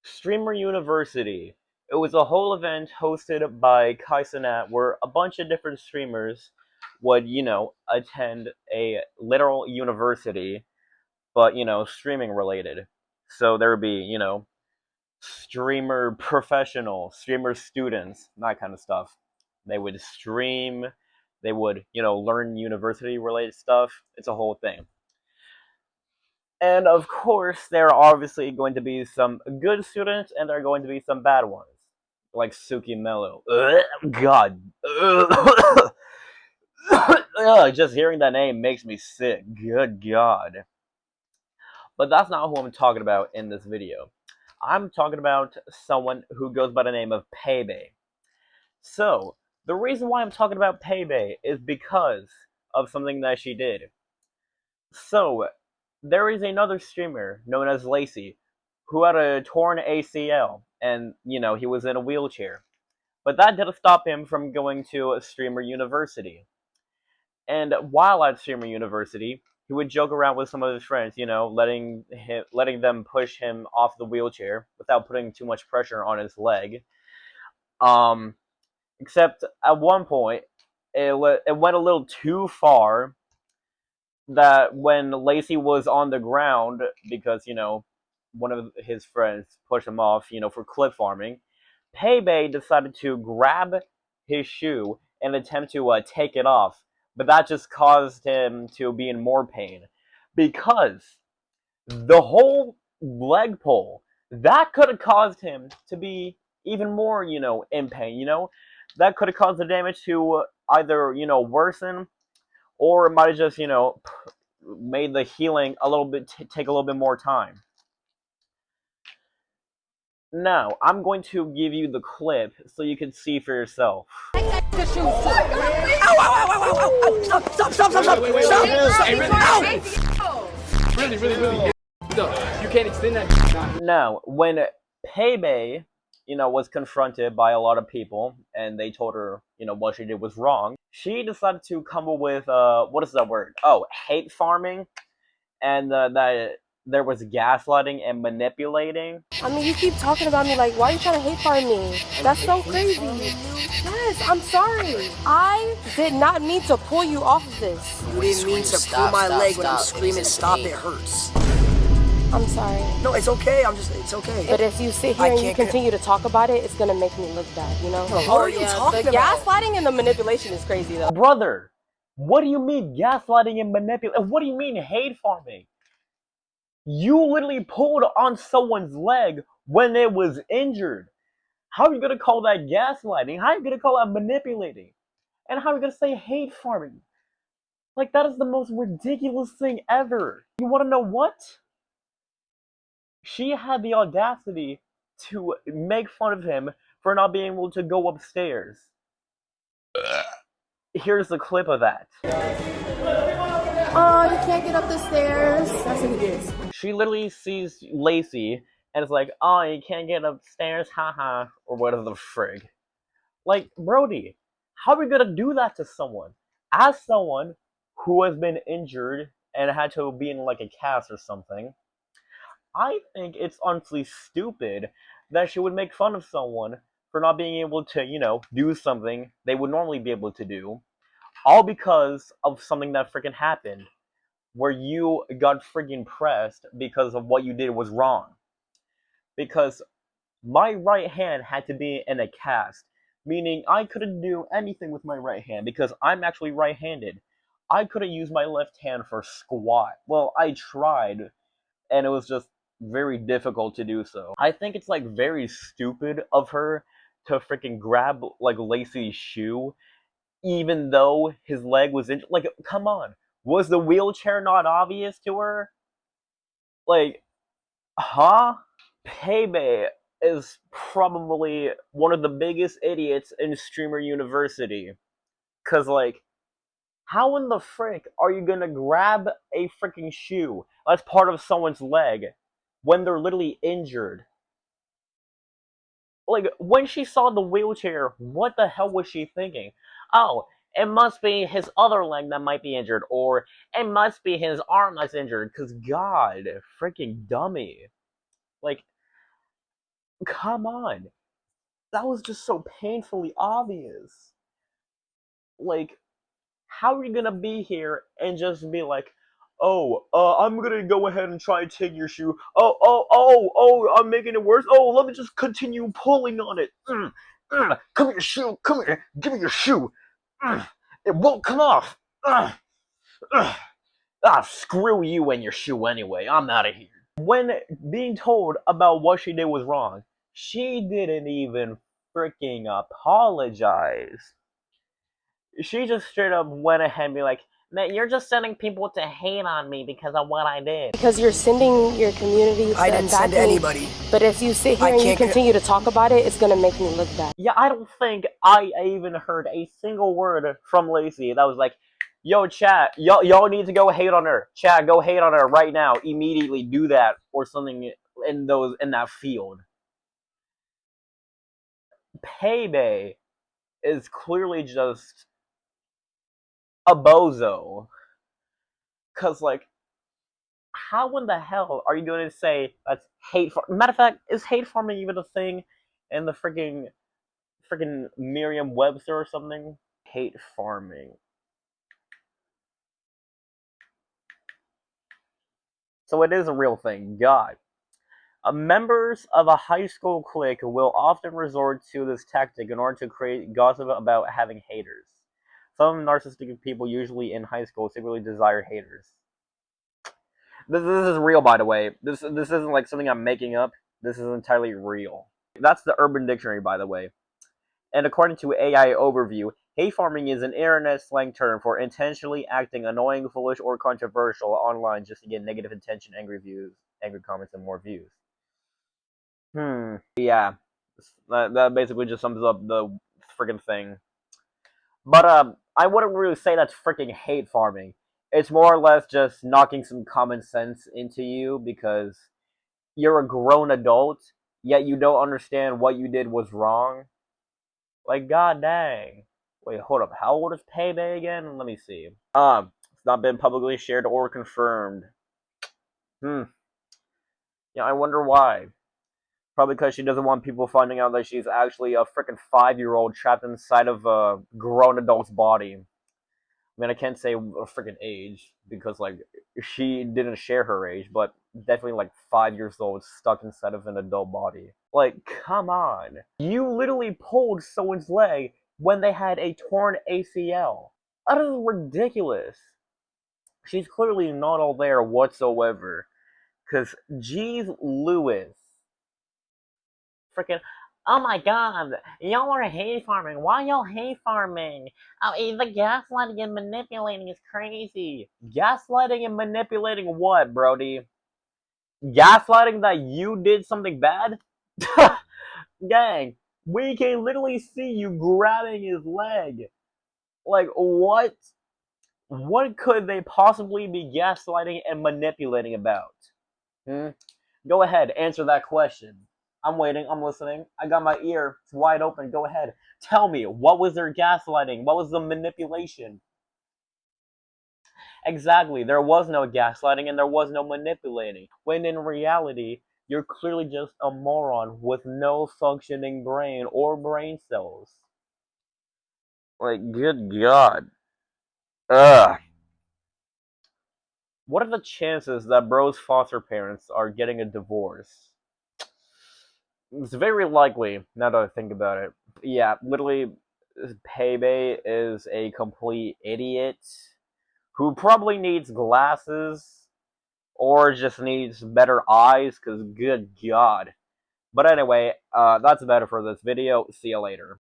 Streamer University. It was a whole event hosted by Kaizenat where a bunch of different streamers would, attend a literal university, but, streaming related. So there would be, streamer professional, streamer students, that kind of stuff. They would stream, they would, learn university related stuff. It's a whole thing. And of course, there are obviously going to be some good students, and there are going to be some bad ones, like Suki Mello. God, just hearing that name makes me sick. Good God. But that's not who I'm talking about in this video. I'm talking about someone who goes by the name of Paybae. So, the reason why I'm talking about Paybae is because of something that she did. So, there is another streamer known as Lacey who had a torn ACL, and, he was in a wheelchair. But that didn't stop him from going to a Streamer University. And while at Streamer University, he would joke around with some of his friends, letting them push him off the wheelchair without putting too much pressure on his leg. Um, Except at one point, it went a little too far that when Lacey was on the ground, because, one of his friends pushed him off, for clip farming, Paybae decided to grab his shoe and attempt to take it off. But that just caused him to be in more pain. Because the whole leg pull, that could have caused him to be even more, in pain, That could have caused the damage to either, worsen, or it might have just, made the healing a little bit take a little bit more time. Now, I'm going to give you the clip so you can see for yourself. Ow, ow, ow, ow, ow, ow, stop, stop, stop, stop, stop, Really. You can't extend that. Now, when Paybae, was confronted by a lot of people, and they told her, what she did was wrong, she decided to come up with, what is that word? Oh, hate farming, and that there was gaslighting and manipulating. I mean, you keep talking about me like, why are you trying to hate farm me? That's so crazy. Yes, I'm sorry. I did not mean to pull you off of this. You didn't mean to pull my leg when I'm screaming, stop, it hurts. I'm sorry. No, it's okay, it's okay. But if you sit here and you continue to talk about it, it's gonna make me look bad, What are you talking about? The about? gaslighting and the manipulation is crazy, though. Brother, what do you mean gaslighting and manipulating? What do you mean hate farming? You literally pulled on someone's leg when it was injured. How are you going to call that gaslighting? How are you going to call that manipulating? And how are you going to say hate farming? Like, that is the most ridiculous thing ever. You want to know what? She had the audacity to make fun of him for not being able to go upstairs. Here's the clip of that. Oh, you can't get up the stairs. That's what it is. She literally sees Lacey and is like, oh, you can't get upstairs, haha, or whatever the frig. Like, Brody, how are we gonna do that to someone? As someone who has been injured and had to be in like a cast or something, I think it's honestly stupid that she would make fun of someone for not being able to, do something they would normally be able to do, all because of something that freaking happened, where you got freaking pressed because of what you did was wrong. Because my right hand had to be in a cast, meaning I couldn't do anything with my right hand because I'm actually right-handed. I couldn't use my left hand for squat. Well, I tried, and it was just very difficult to do so. I think it's like very stupid of her to freaking grab like Lacey's shoe, even though his leg was injured. Like, come on. Was the wheelchair not obvious to her? Like, huh? Paybae is probably one of the biggest idiots in Streamer University. Cause, like, how in the frick are you gonna grab a freaking shoe that's part of someone's leg when they're literally injured? Like, when she saw the wheelchair, what the hell was she thinking? Oh, it must be his other leg that might be injured, or it must be his arm that's injured, because God, freaking dummy. Like, come on. That was just so painfully obvious. Like, how are you gonna be here and just be like, oh, I'm gonna go ahead and try and take your shoe. Oh, I'm making it worse. Oh, let me just continue pulling on it. Come here, shoe. Come here. Give me your shoe. It won't come off. Screw you and your shoe anyway. I'm out of here. When being told about what she did was wrong, she didn't even freaking apologize. She just straight up went ahead and be like, man, you're just sending people to hate on me because of what I did. Because you're sending your community to I didn't send anybody. But if you sit here and you continue to talk about it, it's gonna make me look bad. Yeah, I don't think I even heard a single word from Lacey that was like, yo, chat, y'all need to go hate on her. Chat, go hate on her right now. Immediately do that or something in that field. Paybae is clearly just a bozo. Cause like, how in the hell are you going to say that's hate farming? Matter of fact, is hate farming even a thing in the freaking Merriam-Webster or something? Hate farming. So it is a real thing. God. Members of a high school clique will often resort to this tactic in order to create gossip about having haters. Some narcissistic people, usually in high school, secretly desire haters. This is real, by the way. This isn't like something I'm making up. This is entirely real. That's the Urban Dictionary, by the way. And according to AI Overview, hate farming is an internet slang term for intentionally acting annoying, foolish, or controversial online just to get negative attention, angry views, angry comments, and more views. Yeah. That basically just sums up the freaking thing. But I wouldn't really say that's freaking hate farming. It's more or less just knocking some common sense into you because you're a grown adult, yet you don't understand what you did was wrong. Like, god dang. Wait, hold up. How old is Paybae again? Let me see. It's not been publicly shared or confirmed. Yeah, I wonder why. Probably because she doesn't want people finding out that she's actually a freaking 5-year-old trapped inside of a grown adult's body. I mean, I can't say a freaking age because, like, she didn't share her age, but definitely, like, 5 years old stuck inside of an adult body. Like, come on. You literally pulled someone's leg when they had a torn ACL. That is ridiculous. She's clearly not all there whatsoever. Because, geez Lewis. Freaking, oh my god, y'all are hate farming. Why y'all hate farming? Oh, the gaslighting and manipulating is crazy. Gaslighting and manipulating what, Brody? Gaslighting that you did something bad? Gang, we can literally see you grabbing his leg. Like, what? What could they possibly be gaslighting and manipulating about? Go ahead, answer that question. I'm waiting, I'm listening. I got my ear, it's wide open. Go ahead. Tell me, what was their gaslighting? What was the manipulation? Exactly, there was no gaslighting and there was no manipulating. When in reality, you're clearly just a moron with no functioning brain or brain cells. Like, good God. Ugh. What are the chances that bro's foster parents are getting a divorce? It's very likely, now that I think about it. Yeah, literally, Paybae is a complete idiot who probably needs glasses or just needs better eyes, because good God. But anyway, that's about it for this video. See you later.